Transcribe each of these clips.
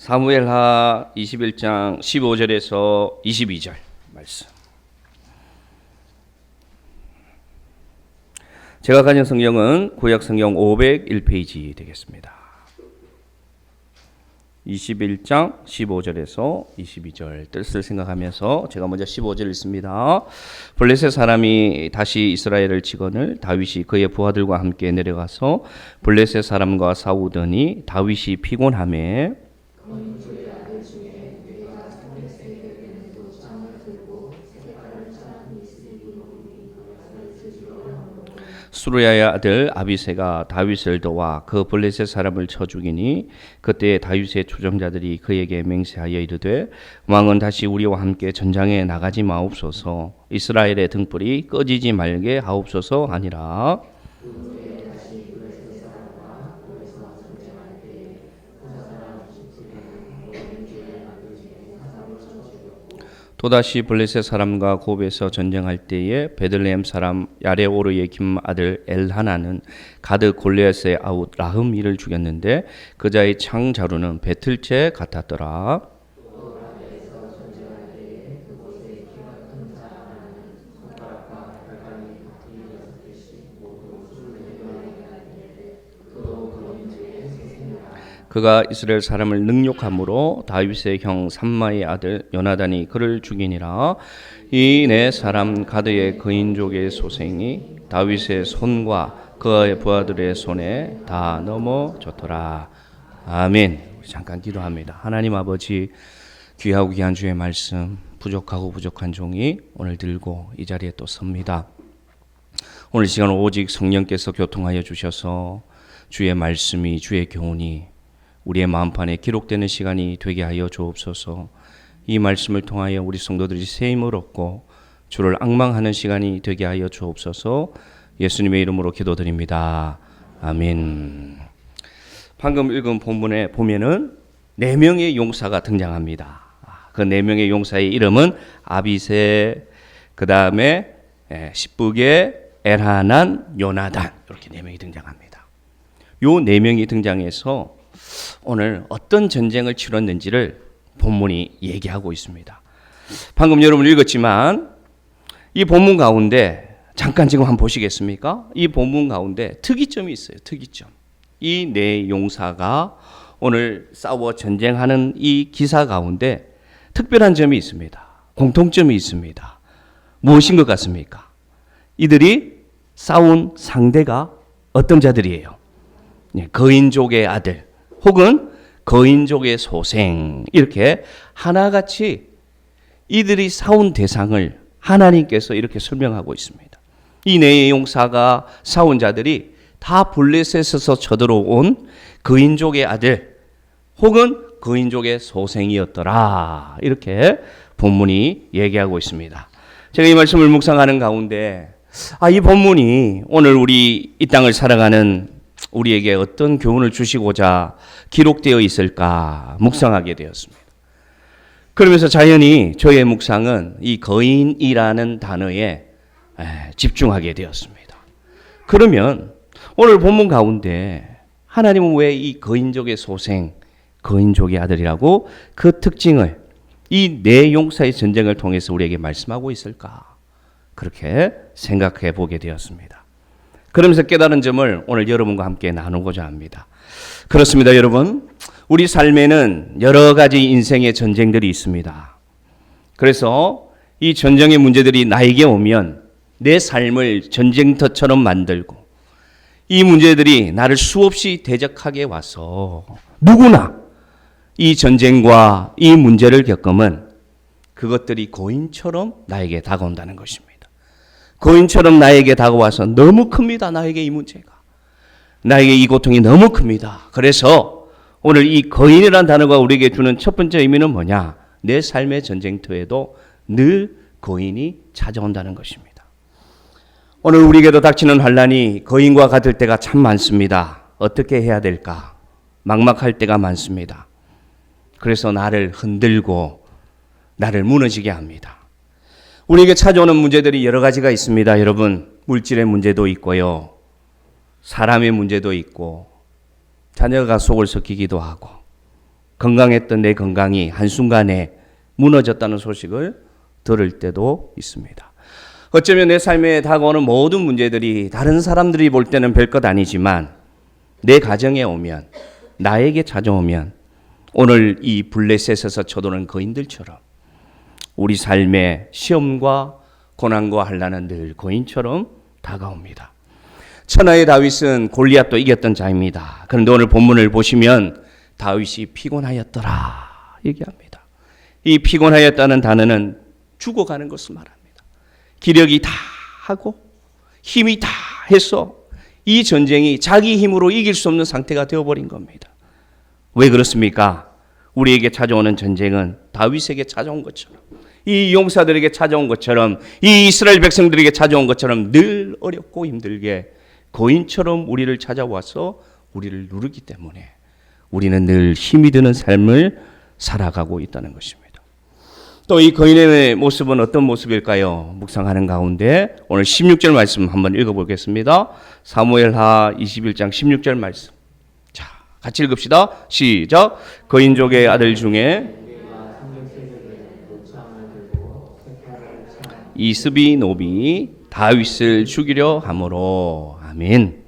사무엘하 21장 15절에서 22절 말씀. 제가 가진 성경은 구약 성경 501페이지 되겠습니다. 21장 15절에서 22절 뜻을 생각하면서 제가 먼저 15절 읽습니다. 블레셋 사람이 다시 이스라엘을 치거늘 다윗이 그의 부하들과 함께 내려가서 블레셋 사람과 싸우더니 다윗이 피곤하매 수르야의 아들 아비새가 다윗을 도와 그 블레셋 사람을 쳐 죽이니 그때 다윗의 추종자들이 그에게 맹세하여 이르되 왕은 다시 우리와 함께 전장에 나가지 마옵소서 이스라엘의 등불이 꺼지지 말게 하옵소서 하니라. 또다시 블레셋 사람과 곱에서 전쟁할 때에 베들레헴 사람 야레오르의 김 아들 엘하나는 가드 골리앗의 아웃 라흠이를 죽였는데 그 자의 창 자루는 배틀째 같았더라. 그가 이스라엘 사람을 능욕함으로 다윗의 형 삼마의 아들 요나단이 그를 죽이니라. 이 네 사람 가드의 거인족의 소생이 다윗의 손과 그의 부하들의 손에 다 넘어졌더라. 아멘. 잠깐 기도합니다. 하나님 아버지, 귀하고 귀한 주의 말씀 부족하고 부족한 종이 오늘 들고 이 자리에 또 섭니다. 오늘 시간 오직 성령께서 교통하여 주셔서 주의 말씀이 주의 교훈이 우리의 마음판에 기록되는 시간이 되게 하여 주옵소서. 이 말씀을 통하여 우리 성도들이 새 힘을 얻고 주를 앙망하는 시간이 되게 하여 주옵소서. 예수님의 이름으로 기도드립니다. 아멘. 방금 읽은 본문에 보면은 4명의 용사가 등장합니다. 그 4명의 용사의 이름은 아비새, 그 다음에 십북의 엘하난, 요나단, 이렇게 4명이 등장합니다. 요 4명이 등장해서 오늘 어떤 전쟁을 치렀는지를 본문이 얘기하고 있습니다. 방금 여러분 읽었지만 이 본문 가운데 잠깐 지금 한번 보시겠습니까? 이 본문 가운데 특이점이 있어요. 특이점. 이 4 용사가 오늘 싸워 전쟁하는 이 기사 가운데 특별한 점이 있습니다. 공통점이 있습니다. 무엇인 것 같습니까? 이들이 싸운 상대가 어떤 자들이에요? 거인족의 아들 혹은 거인족의 소생, 이렇게 하나같이 이들이 싸운 대상을 하나님께서 이렇게 설명하고 있습니다. 이 4 용사가 싸운 자들이 다 블레셋에서 쳐들어온 거인족의 아들 혹은 거인족의 소생이었더라, 이렇게 본문이 얘기하고 있습니다. 제가 이 말씀을 묵상하는 가운데 이 본문이 오늘 우리 이 땅을 살아가는 우리에게 어떤 교훈을 주시고자 기록되어 있을까 묵상하게 되었습니다. 그러면서 자연히 저의 묵상은 이 거인이라는 단어에 집중하게 되었습니다. 그러면 오늘 본문 가운데 하나님은 왜 이 거인족의 소생, 거인족의 아들이라고 그 특징을 이 4 용사의 전쟁을 통해서 우리에게 말씀하고 있을까? 그렇게 생각해 보게 되었습니다. 그러면서 깨달은 점을 오늘 여러분과 함께 나누고자 합니다. 그렇습니다, 여러분. 우리 삶에는 여러 가지 인생의 전쟁들이 있습니다. 그래서 이 전쟁의 문제들이 나에게 오면 내 삶을 전쟁터처럼 만들고 이 문제들이 나를 수없이 대적하게 와서 누구나 이 전쟁과 이 문제를 겪으면 그것들이 거인처럼 나에게 다가온다는 것입니다. 거인처럼 나에게 다가와서 너무 큽니다. 나에게 이 문제가. 나에게 이 고통이 너무 큽니다. 그래서 오늘 이 거인이라는 단어가 우리에게 주는 첫 번째 의미는 뭐냐? 내 삶의 전쟁터에도 늘 거인이 찾아온다는 것입니다. 오늘 우리에게도 닥치는 환난이 거인과 같을 때가 참 많습니다. 어떻게 해야 될까? 막막할 때가 많습니다. 그래서 나를 흔들고 나를 무너지게 합니다. 우리에게 찾아오는 문제들이 여러 가지가 있습니다. 여러분, 물질의 문제도 있고요. 사람의 문제도 있고 자녀가 속을 썩히기도 하고 건강했던 내 건강이 한순간에 무너졌다는 소식을 들을 때도 있습니다. 어쩌면 내 삶에 다가오는 모든 문제들이 다른 사람들이 볼 때는 별것 아니지만 내 가정에 오면, 나에게 찾아오면 오늘 이 블레셋에서 쳐도는 거인들처럼 우리 삶의 시험과 고난과 환난은 늘 거인처럼 다가옵니다. 천하의 다윗은 골리앗도 이겼던 자입니다. 그런데 오늘 본문을 보시면 다윗이 피곤하였더라 얘기합니다. 이 피곤하였다는 단어는 죽어가는 것을 말합니다. 기력이 다 하고 힘이 다 해서 이 전쟁이 자기 힘으로 이길 수 없는 상태가 되어버린 겁니다. 왜 그렇습니까? 우리에게 찾아오는 전쟁은 다윗에게 찾아온 것처럼, 이 용사들에게 찾아온 것처럼, 이 이스라엘 백성들에게 찾아온 것처럼 늘 어렵고 힘들게 거인처럼 우리를 찾아와서 우리를 누르기 때문에 우리는 늘 힘이 드는 삶을 살아가고 있다는 것입니다. 또 이 거인의 모습은 어떤 모습일까요? 묵상하는 가운데 오늘 16절 말씀 한번 읽어보겠습니다. 사무엘하 21장 16절 말씀. 자, 같이 읽읍시다. 시작. 거인족의 아들 중에 이스비 노비 다윗을 죽이려 함으로. 아멘.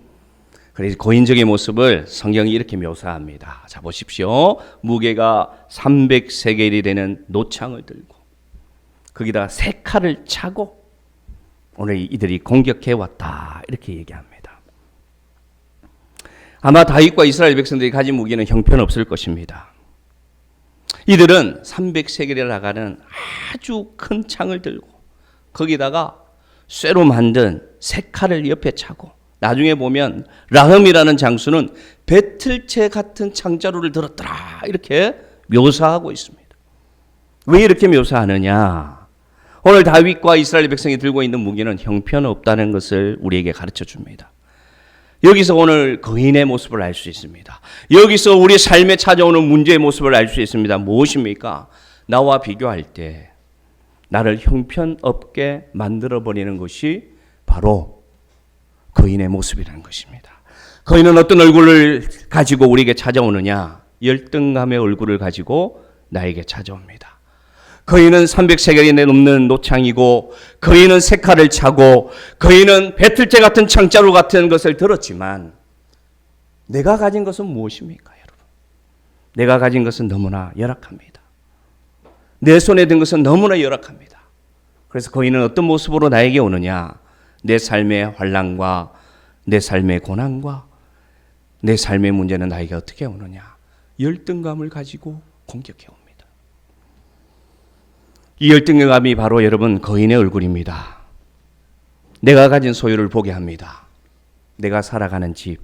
그래서 거인적의 모습을 성경이 이렇게 묘사합니다. 자, 보십시오. 무게가 300세겔이 되는 노창을 들고 거기다가 세 칼을 차고 오늘 이들이 공격해 왔다 이렇게 얘기합니다. 아마 다윗과 이스라엘 백성들이 가진 무기는 형편없을 것입니다. 이들은 300세겔에 나가는 아주 큰 창을 들고 거기다가 쇠로 만든 세 칼을 옆에 차고, 나중에 보면 라흠이라는 장수는 배틀채 같은 창자루를 들었더라 이렇게 묘사하고 있습니다. 왜 이렇게 묘사하느냐? 오늘 다윗과 이스라엘 백성이 들고 있는 무기는 형편없다는 것을 우리에게 가르쳐 줍니다. 여기서 오늘 거인의 모습을 알 수 있습니다. 여기서 우리 삶에 찾아오는 문제의 모습을 알 수 있습니다. 무엇입니까? 나와 비교할 때 나를 형편없게 만들어버리는 것이 바로 거인의 모습이라는 것입니다. 거인은 어떤 얼굴을 가지고 우리에게 찾아오느냐? 열등감의 얼굴을 가지고 나에게 찾아옵니다. 거인은 300세겔이 넘는 노창이고, 거인은 세 칼을 차고, 거인은 배틀째 같은 창자루 같은 것을 들었지만 내가 가진 것은 무엇입니까, 여러분? 내가 가진 것은 너무나 열악합니다. 내 손에 든 것은 너무나 열악합니다. 그래서 거인은 어떤 모습으로 나에게 오느냐? 내 삶의 환난과 내 삶의 고난과 내 삶의 문제는 나에게 어떻게 오느냐? 열등감을 가지고 공격해 옵니다. 이 열등감이 바로 여러분 거인의 얼굴입니다. 내가 가진 소유를 보게 합니다. 내가 살아가는 집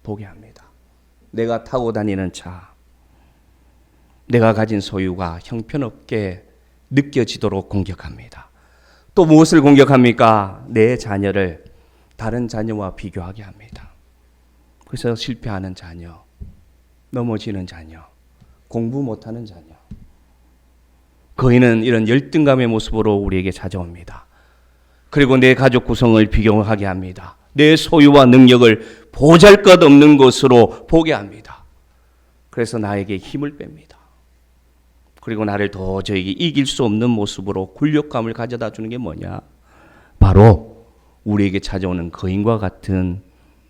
보게 합니다. 내가 타고 다니는 차, 내가 가진 소유가 형편없게 느껴지도록 공격합니다. 또 무엇을 공격합니까? 내 자녀를 다른 자녀와 비교하게 합니다. 그래서 실패하는 자녀, 넘어지는 자녀, 공부 못하는 자녀. 거인은 이런 열등감의 모습으로 우리에게 찾아옵니다. 그리고 내 가족 구성을 비교하게 합니다. 내 소유와 능력을 보잘것없는 것으로 보게 합니다. 그래서 나에게 힘을 뺍니다. 그리고 나를 도저히 이길 수 없는 모습으로 굴욕감을 가져다 주는 게 뭐냐? 바로 우리에게 찾아오는 거인과 같은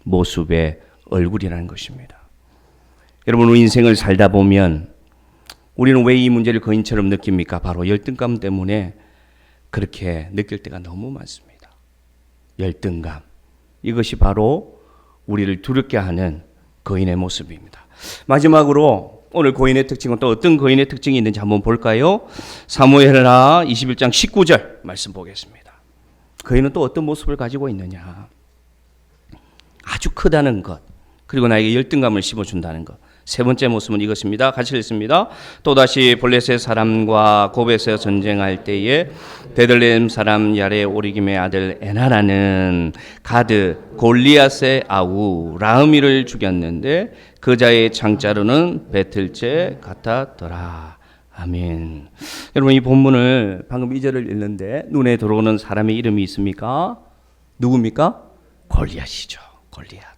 모습의 얼굴이라는 것입니다. 여러분, 우리 인생을 살다 보면 우리는 왜 이 문제를 거인처럼 느낍니까? 바로 열등감 때문에 그렇게 느낄 때가 너무 많습니다. 열등감. 이것이 바로 우리를 두렵게 하는 거인의 모습입니다. 마지막으로 오늘 거인의 특징은 또 어떤 거인의 특징이 있는지 한번 볼까요? 사무엘하 21장 19절 말씀 보겠습니다. 거인은 또 어떤 모습을 가지고 있느냐? 아주 크다는 것, 그리고 나에게 열등감을 심어준다는 것. 세 번째 모습은 이것입니다. 같이 읽습니다. 또다시 블레셋 사람과 곱에서 전쟁할 때에 베들레헴 사람 야레 오리김의 아들 에나라는 가드 골리앗의 아우 라흐미를 죽였는데 그 자의 창자루는 배틀째 같았더라. 아멘. 여러분, 이 본문을 방금 2절을 읽는데 눈에 들어오는 사람의 이름이 있습니까? 누굽니까? 골리앗이죠. 골리앗.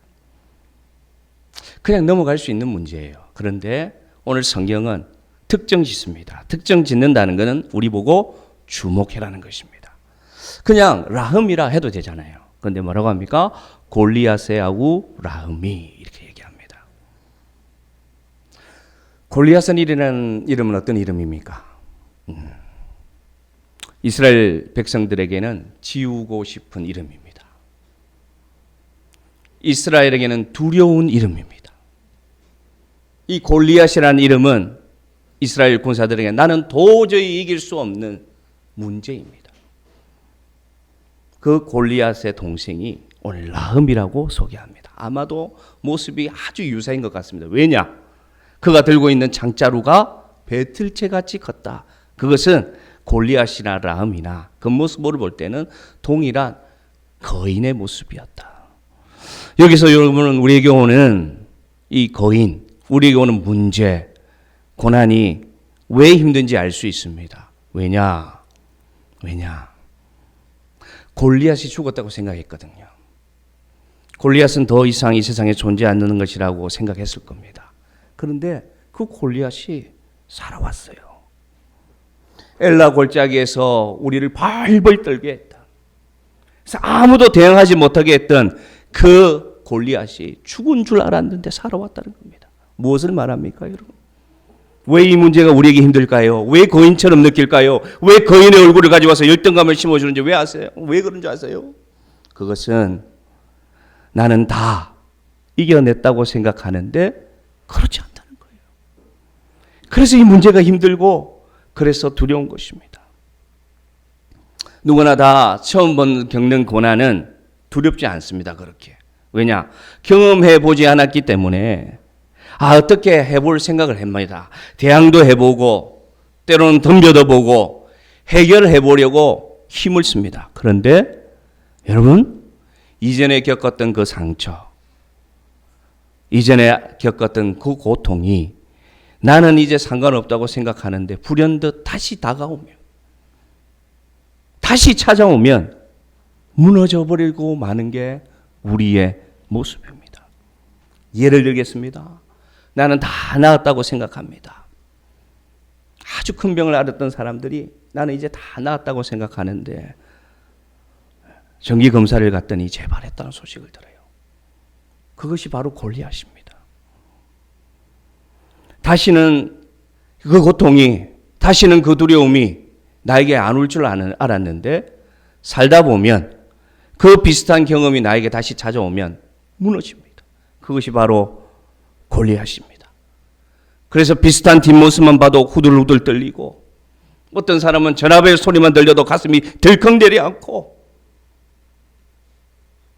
그냥 넘어갈 수 있는 문제예요. 그런데 오늘 성경은 특정 짓습니다. 특정 짓는다는 것은 우리 보고 주목해라는 것입니다. 그냥 라흠이라 해도 되잖아요. 그런데 뭐라고 합니까? 골리앗의 아우 라흠이 이렇게 얘기합니다. 골리앗이라는 이름은 어떤 이름입니까? 이스라엘 백성들에게는 지우고 싶은 이름입니다. 이스라엘에게는 두려운 이름입니다. 이 골리앗이라는 이름은 이스라엘 군사들에게 나는 도저히 이길 수 없는 문제입니다. 그 골리앗의 동생이 오늘 라흠이라고 소개합니다. 아마도 모습이 아주 유사인 것 같습니다. 왜냐? 그가 들고 있는 장자루가 배틀채 같이 컸다. 그것은 골리앗이나 라흠이나 겉모습으로 볼 때는 동일한 거인의 모습이었다. 여기서 여러분은 우리에게 오는 이 거인, 우리에게 오는 문제, 고난이 왜 힘든지 알 수 있습니다. 왜냐? 골리앗이 죽었다고 생각했거든요. 골리앗은 더 이상 이 세상에 존재하지 않는 것이라고 생각했을 겁니다. 그런데 그 골리앗이 살아왔어요. 엘라 골짜기에서 우리를 발벌 떨게 했다. 그래서 아무도 대응하지 못하게 했던 그 골리앗이 죽은 줄 알았는데 살아왔다는 겁니다. 무엇을 말합니까, 여러분? 왜 이 문제가 우리에게 힘들까요? 왜 거인처럼 느낄까요? 왜 거인의 얼굴을 가져와서 열등감을 심어주는지 왜 아세요? 왜 그런 줄 아세요? 그것은 나는 다 이겨냈다고 생각하는데 그렇지 않다는 거예요. 그래서 이 문제가 힘들고 그래서 두려운 것입니다. 누구나 다 처음 겪는 고난은 두렵지 않습니다. 그렇게. 왜냐? 경험해 보지 않았기 때문에 어떻게 해볼 생각을 합니다. 대항도 해보고 때로는 덤벼도 보고 해결해 보려고 힘을 씁니다. 그런데 여러분, 이전에 겪었던 그 상처, 이전에 겪었던 그 고통이 나는 이제 상관없다고 생각하는데 불현듯 다시 다가오면, 다시 찾아오면 무너져 버리고 마는 게 우리의 모습입니다. 예를 들겠습니다. 나는 다 나았다고 생각합니다. 아주 큰 병을 앓았던 사람들이 나는 이제 다 나았다고 생각하는데 정기 검사를 갔더니 재발했다는 소식을 들어요. 그것이 바로 골리앗입니다. 다시는 그 고통이, 다시는 그 두려움이 나에게 안 올 줄 알았는데 살다 보면 그 비슷한 경험이 나에게 다시 찾아오면 무너집니다. 그것이 바로 골리앗입니다. 그래서 비슷한 뒷모습만 봐도 후들후들 떨리고, 어떤 사람은 전화벨 소리만 들려도 가슴이 덜컹 내려앉고,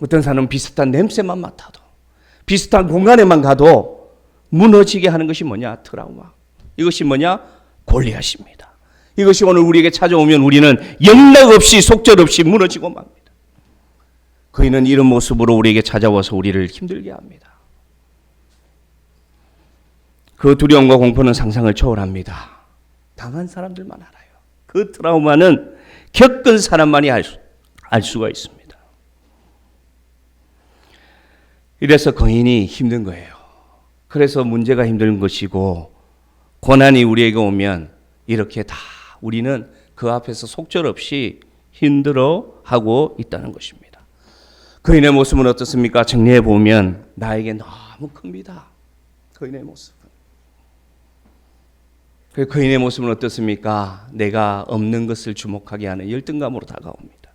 어떤 사람은 비슷한 냄새만 맡아도, 비슷한 공간에만 가도 무너지게 하는 것이 뭐냐? 트라우마. 이것이 뭐냐? 골리앗입니다. 이것이 오늘 우리에게 찾아오면 우리는 영락없이 속절없이 무너지고 맙니다. 그이는 이런 모습으로 우리에게 찾아와서 우리를 힘들게 합니다. 그 두려움과 공포는 상상을 초월합니다. 당한 사람들만 알아요. 그 트라우마는 겪은 사람만이 알 수가 있습니다. 이래서 거인이 힘든 거예요. 그래서 문제가 힘든 것이고, 고난이 우리에게 오면 이렇게 다 우리는 그 앞에서 속절없이 힘들어하고 있다는 것입니다. 거인의 모습은 어떻습니까? 정리해 보면 나에게 너무 큽니다. 거인의 모습은. 그 거인의 모습은 어떻습니까? 내가 없는 것을 주목하게 하는 열등감으로 다가옵니다.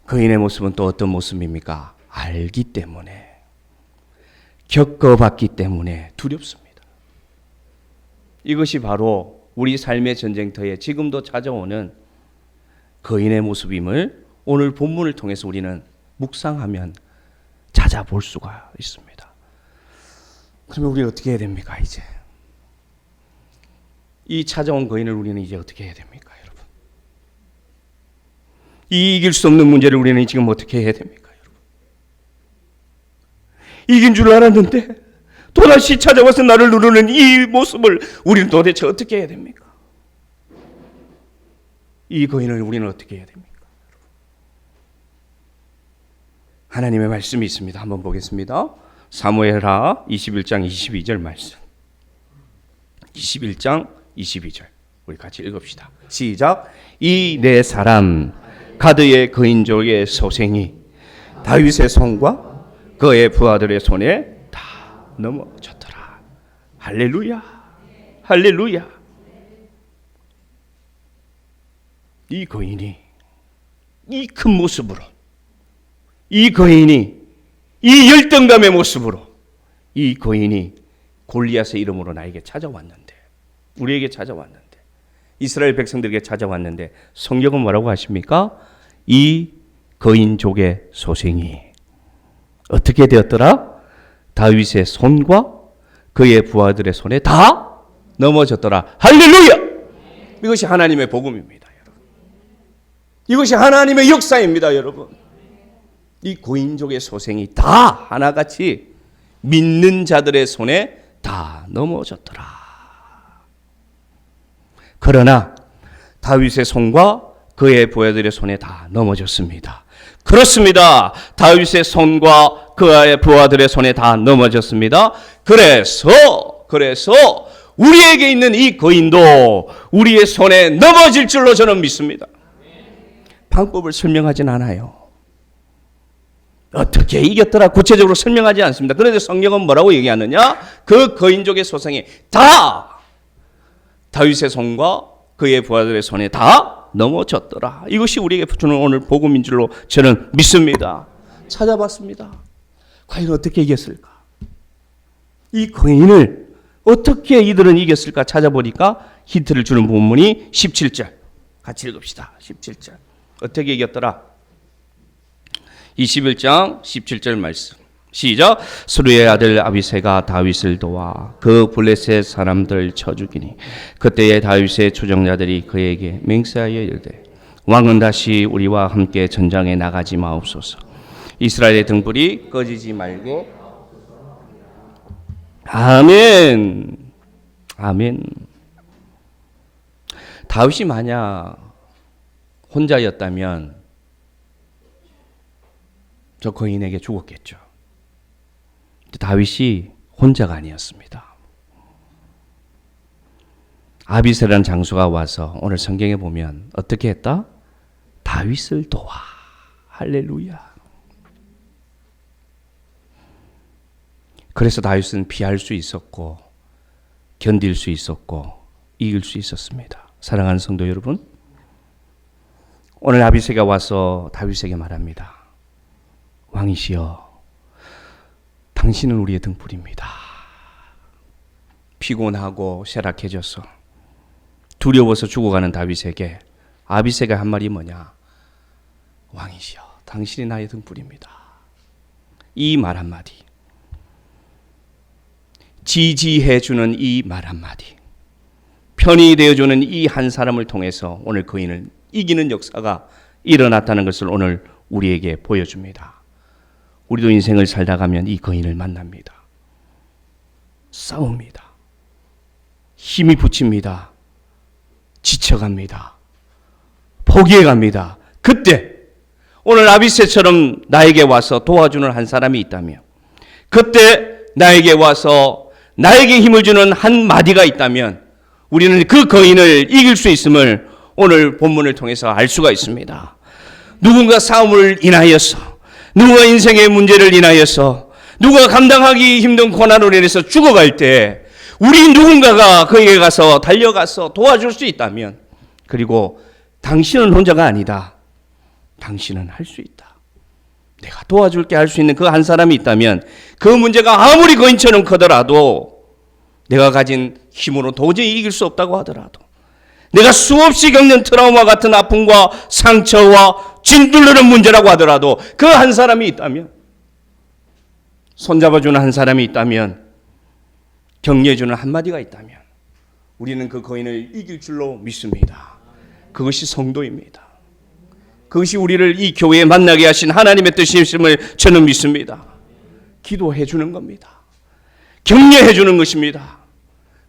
거인의 모습은 또 어떤 모습입니까? 알기 때문에, 겪어봤기 때문에 두렵습니다. 이것이 바로 우리 삶의 전쟁터에 지금도 찾아오는 거인의 모습임을 오늘 본문을 통해서 우리는 묵상하면 찾아볼 수가 있습니다. 그러면 우리는 어떻게 해야 됩니까? 이제 이 찾아온 거인을 우리는 이제 어떻게 해야 됩니까, 여러분? 이 이길 수 없는 문제를 우리는 지금 어떻게 해야 됩니까, 여러분? 이긴 줄 알았는데 또다시 찾아와서 나를 누르는 이 모습을 우리는 도대체 어떻게 해야 됩니까? 이 거인을 우리는 어떻게 해야 됩니까? 하나님의 말씀이 있습니다. 한번 보겠습니다. 사무엘하 21장 22절 말씀. 21장 22절 우리 같이 읽읍시다. 시작. 이 네 사람 가드의 거인족의 소생이 다윗의 손과 그의 부하들의 손에 다 넘어졌더라. 할렐루야, 할렐루야. 이 거인이 이 큰 모습으로, 이 거인이 이 열등감의 모습으로, 이 거인이 골리앗의 이름으로 나에게 찾아왔는데, 우리에게 찾아왔는데, 이스라엘 백성들에게 찾아왔는데, 성경은 뭐라고 하십니까? 이 거인족의 소생이 어떻게 되었더라? 다윗의 손과 그의 부하들의 손에 다 넘어졌더라. 할렐루야! 이것이 하나님의 복음입니다, 여러분. 이것이 하나님의 역사입니다, 여러분. 이 고인족의 소생이 다 하나같이 믿는 자들의 손에 다 넘어졌더라. 그러나 다윗의 손과 그의 부하들의 손에 다 넘어졌습니다. 그렇습니다. 다윗의 손과 그의 부하들의 손에 다 넘어졌습니다. 그래서 우리에게 있는 이 거인도 우리의 손에 넘어질 줄로 저는 믿습니다. 방법을 설명하진 않아요. 어떻게 이겼더라 구체적으로 설명하지 않습니다. 그런데 성경은 뭐라고 얘기하느냐? 그 거인족의 소생이 다 다윗의 손과 그의 부하들의 손에 다 넘어졌더라. 이것이 우리에게 주는 오늘 복음인 줄로 저는 믿습니다. 찾아봤습니다. 과연 어떻게 이겼을까? 이 거인을 어떻게 이들은 이겼을까 찾아보니까 힌트를 주는 본문이 17절. 같이 읽읍시다. 17절. 어떻게 이겼더라? 21장 17절 말씀. 시작. 스루의 아들 아비새가 다윗을 도와 그 블레셋 사람들 쳐 죽이니 그때에 다윗의 추종자들이 그에게 맹세하여 이르되 왕은 다시 우리와 함께 전장에 나가지 마옵소서. 이스라엘의 등불이 꺼지지 말고. 아멘. 아멘. 다윗이 만약 혼자였다면 저 거인에게 죽었겠죠. 다윗이 혼자가 아니었습니다. 아비새라는 장수가 와서 오늘 성경에 보면 어떻게 했다? 다윗을 도와. 할렐루야. 그래서 다윗은 피할 수 있었고 견딜 수 있었고 이길 수 있었습니다. 사랑하는 성도 여러분, 오늘 아비새가 와서 다윗에게 말합니다. 왕이시여, 당신은 우리의 등불입니다. 피곤하고 쇠락해져서 두려워서 죽어가는 다윗에게 아비새가 한 말이 뭐냐? 왕이시여, 당신이 나의 등불입니다. 이 말 한마디, 지지해주는 이 말 한마디, 편이 되어주는 이 한 사람을 통해서 오늘 거인을 이기는 역사가 일어났다는 것을 오늘 우리에게 보여줍니다. 우리도 인생을 살다 가면 이 거인을 만납니다. 싸웁니다. 힘이 붙입니다. 지쳐갑니다. 포기해갑니다. 그때 오늘 아비새처럼 나에게 와서 도와주는 한 사람이 있다면, 그때 나에게 와서 나에게 힘을 주는 한 마디가 있다면 우리는 그 거인을 이길 수 있음을 오늘 본문을 통해서 알 수가 있습니다. 누군가 싸움을 인하여서, 누가 인생의 문제를 인하여서, 누가 감당하기 힘든 고난으로 인해서 죽어갈 때 우리 누군가가 그에게 가서 달려가서 도와줄 수 있다면, 그리고 당신은 혼자가 아니다, 당신은 할 수 있다, 내가 도와줄게 할 수 있는 그 한 사람이 있다면 그 문제가 아무리 거인처럼 크더라도, 내가 가진 힘으로 도저히 이길 수 없다고 하더라도, 내가 수없이 겪는 트라우마 같은 아픔과 상처와 짓누르는 문제라고 하더라도 그 한 사람이 있다면, 손잡아주는 한 사람이 있다면, 격려해주는 한마디가 있다면 우리는 그 거인을 이길 줄로 믿습니다. 그것이 성도입니다. 그것이 우리를 이 교회에 만나게 하신 하나님의 뜻이심을 저는 믿습니다. 기도해 주는 겁니다. 격려해 주는 것입니다.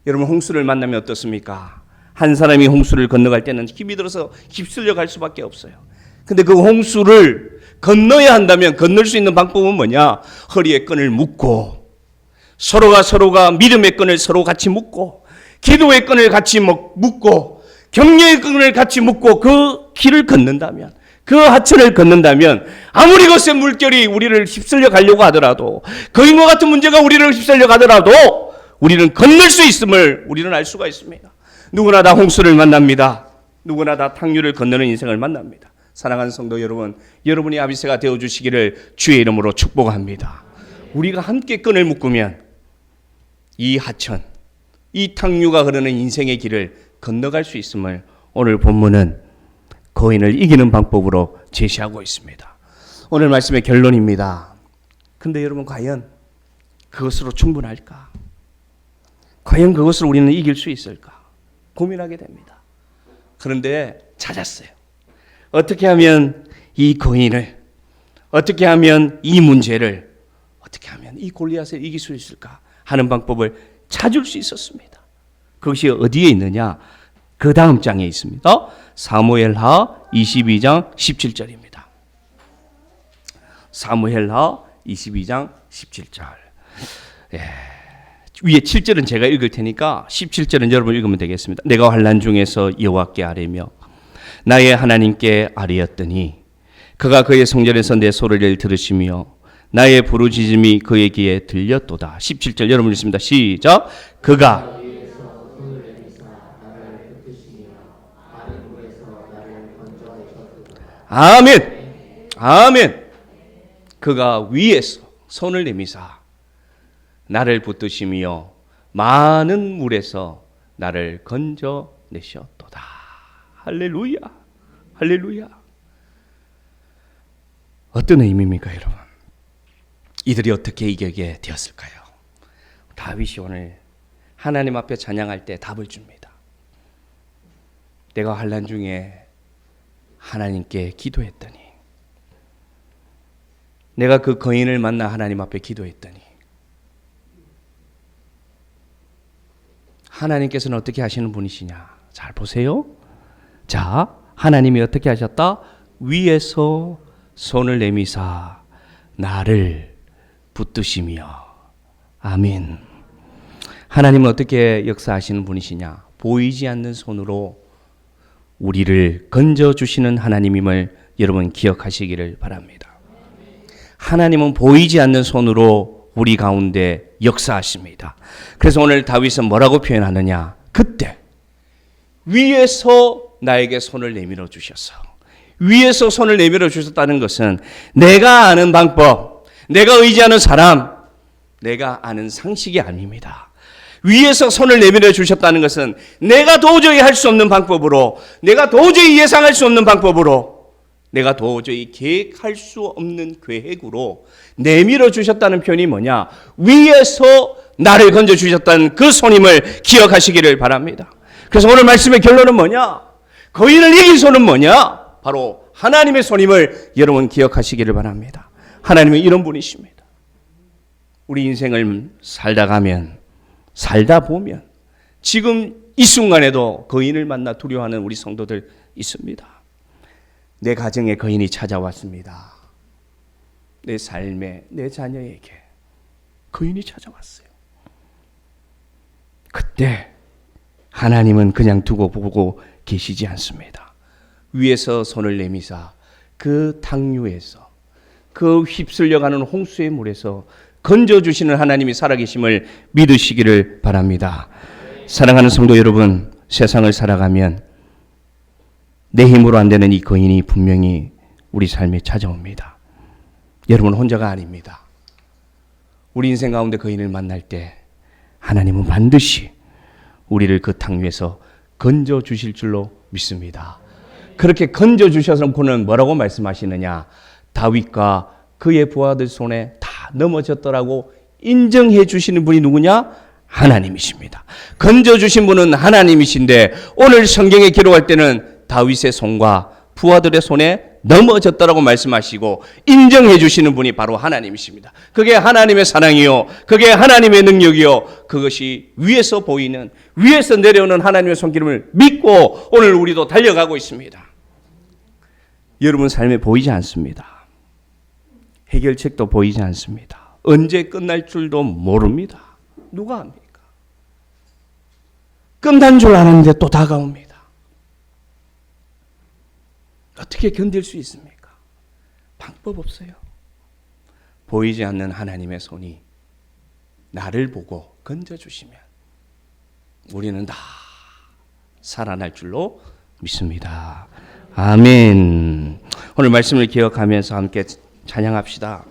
여러분, 홍수를 만나면 어떻습니까? 한 사람이 홍수를 건너갈 때는 힘이 들어서 휩쓸려 갈 수밖에 없어요. 근데 그 홍수를 건너야 한다면 건널 수 있는 방법은 뭐냐? 허리에 끈을 묶고 서로가 믿음의 끈을 서로 같이 묶고 기도의 끈을 같이 묶고 격려의 끈을 같이 묶고 그 길을 걷는다면, 그 하천을 걷는다면, 아무리 거센 물결이 우리를 휩쓸려 가려고 하더라도, 거인과 같은 문제가 우리를 휩쓸려 가더라도 우리는 건널 수 있음을 우리는 알 수가 있습니다. 누구나 다 홍수를 만납니다. 누구나 다 탕류를 건너는 인생을 만납니다. 사랑하는 성도 여러분, 여러분이 아비새가 되어주시기를 주의 이름으로 축복합니다. 우리가 함께 끈을 묶으면 이 하천, 이 탕류가 흐르는 인생의 길을 건너갈 수 있음을 오늘 본문은 거인을 이기는 방법으로 제시하고 있습니다. 오늘 말씀의 결론입니다. 근데 여러분, 과연 그것으로 충분할까? 과연 그것을 우리는 이길 수 있을까? 고민하게 됩니다. 그런데 찾았어요. 어떻게 하면 이 거인을, 어떻게 하면 이 문제를, 어떻게 하면 이 골리앗을 이길 수 있을까 하는 방법을 찾을 수 있었습니다. 그것이 어디에 있느냐? 그 다음 장에 있습니다. 사무엘하 22장 17절입니다. 사무엘하 22장 17절. 위에 7절은 제가 읽을 테니까 17절은 여러분 읽으면 되겠습니다. 내가 환난 중에서 여호와께 아뢰며 나의 하나님께 아뢰었더니 그가 그의 성전에서 내 소리를 들으시며 나의 부르짖음이 그의 귀에 들렸도다. 17절 여러분 읽습니다. 시작. 그가 아멘. 아멘. 그가 위에서 손을 내미사 나를 붙드시며 많은 물에서 나를 건져내셨도다. 할렐루야. 할렐루야. 어떤 의미입니까, 여러분? 이들이 어떻게 이기게 되었을까요? 다윗이 오늘 하나님 앞에 찬양할 때 답을 줍니다. 내가 환난 중에 하나님께 기도했더니, 내가 그 거인을 만나 하나님 앞에 기도했더니 하나님께서는 어떻게 하시는 분이시냐? 잘 보세요. 자, 하나님이 어떻게 하셨다? 위에서 손을 내미사 나를 붙드시며. 아멘. 하나님은 어떻게 역사하시는 분이시냐? 보이지 않는 손으로 우리를 건져주시는 하나님임을 여러분 기억하시기를 바랍니다. 하나님은 보이지 않는 손으로 우리 가운데 역사하십니다. 그래서 오늘 다윗은 뭐라고 표현하느냐? 그때 위에서 나에게 손을 내밀어 주셔서, 위에서 손을 내밀어 주셨다는 것은 내가 아는 방법, 내가 의지하는 사람, 내가 아는 상식이 아닙니다. 위에서 손을 내밀어 주셨다는 것은 내가 도저히 할 수 없는 방법으로, 내가 도저히 예상할 수 없는 방법으로, 내가 도저히 계획할 수 없는 계획으로 내밀어 주셨다는 표현이 뭐냐? 위에서 나를 건져 주셨다는 그 손임을 기억하시기를 바랍니다. 그래서 오늘 말씀의 결론은 뭐냐? 거인을 이긴 손은 뭐냐? 바로 하나님의 손임을 여러분 기억하시기를 바랍니다. 하나님은 이런 분이십니다. 우리 인생을 살다 보면 지금 이 순간에도 거인을 만나 두려워하는 우리 성도들 있습니다. 내 가정에 거인이 찾아왔습니다. 내 삶에, 내 자녀에게 거인이 찾아왔어요. 그때 하나님은 그냥 두고 보고 계시지 않습니다. 위에서 손을 내미사 그 탕류에서, 그 휩쓸려가는 홍수의 물에서 건져주시는 하나님이 살아계심을 믿으시기를 바랍니다. 사랑하는 성도 여러분, 세상을 살아가면 내 힘으로 안 되는 이 거인이 분명히 우리 삶에 찾아옵니다. 여러분 혼자가 아닙니다. 우리 인생 가운데 거인을 만날 때 하나님은 반드시 우리를 그 탕류에서 건져주실 줄로 믿습니다. 그렇게 건져주셔서 그는 뭐라고 말씀하시느냐? 다윗과 그의 부하들 손에 다 넘어졌더라고 인정해 주시는 분이 누구냐? 하나님이십니다. 건져주신 분은 하나님이신데 오늘 성경에 기록할 때는 다윗의 손과 부하들의 손에 넘어졌다라고 말씀하시고 인정해 주시는 분이 바로 하나님이십니다. 그게 하나님의 사랑이요, 그게 하나님의 능력이요, 그것이 위에서 보이는, 위에서 내려오는 하나님의 손길을 믿고 오늘 우리도 달려가고 있습니다. 여러분 삶에 보이지 않습니다. 해결책도 보이지 않습니다. 언제 끝날 줄도 모릅니다. 누가 합니까? 끝난 줄 알았는데 또 다가옵니다. 어떻게 견딜 수 있습니까? 방법 없어요. 보이지 않는 하나님의 손이 나를 보고 건져주시면 우리는 다 살아날 줄로 믿습니다. 아멘. 오늘 말씀을 기억하면서 함께 찬양합시다.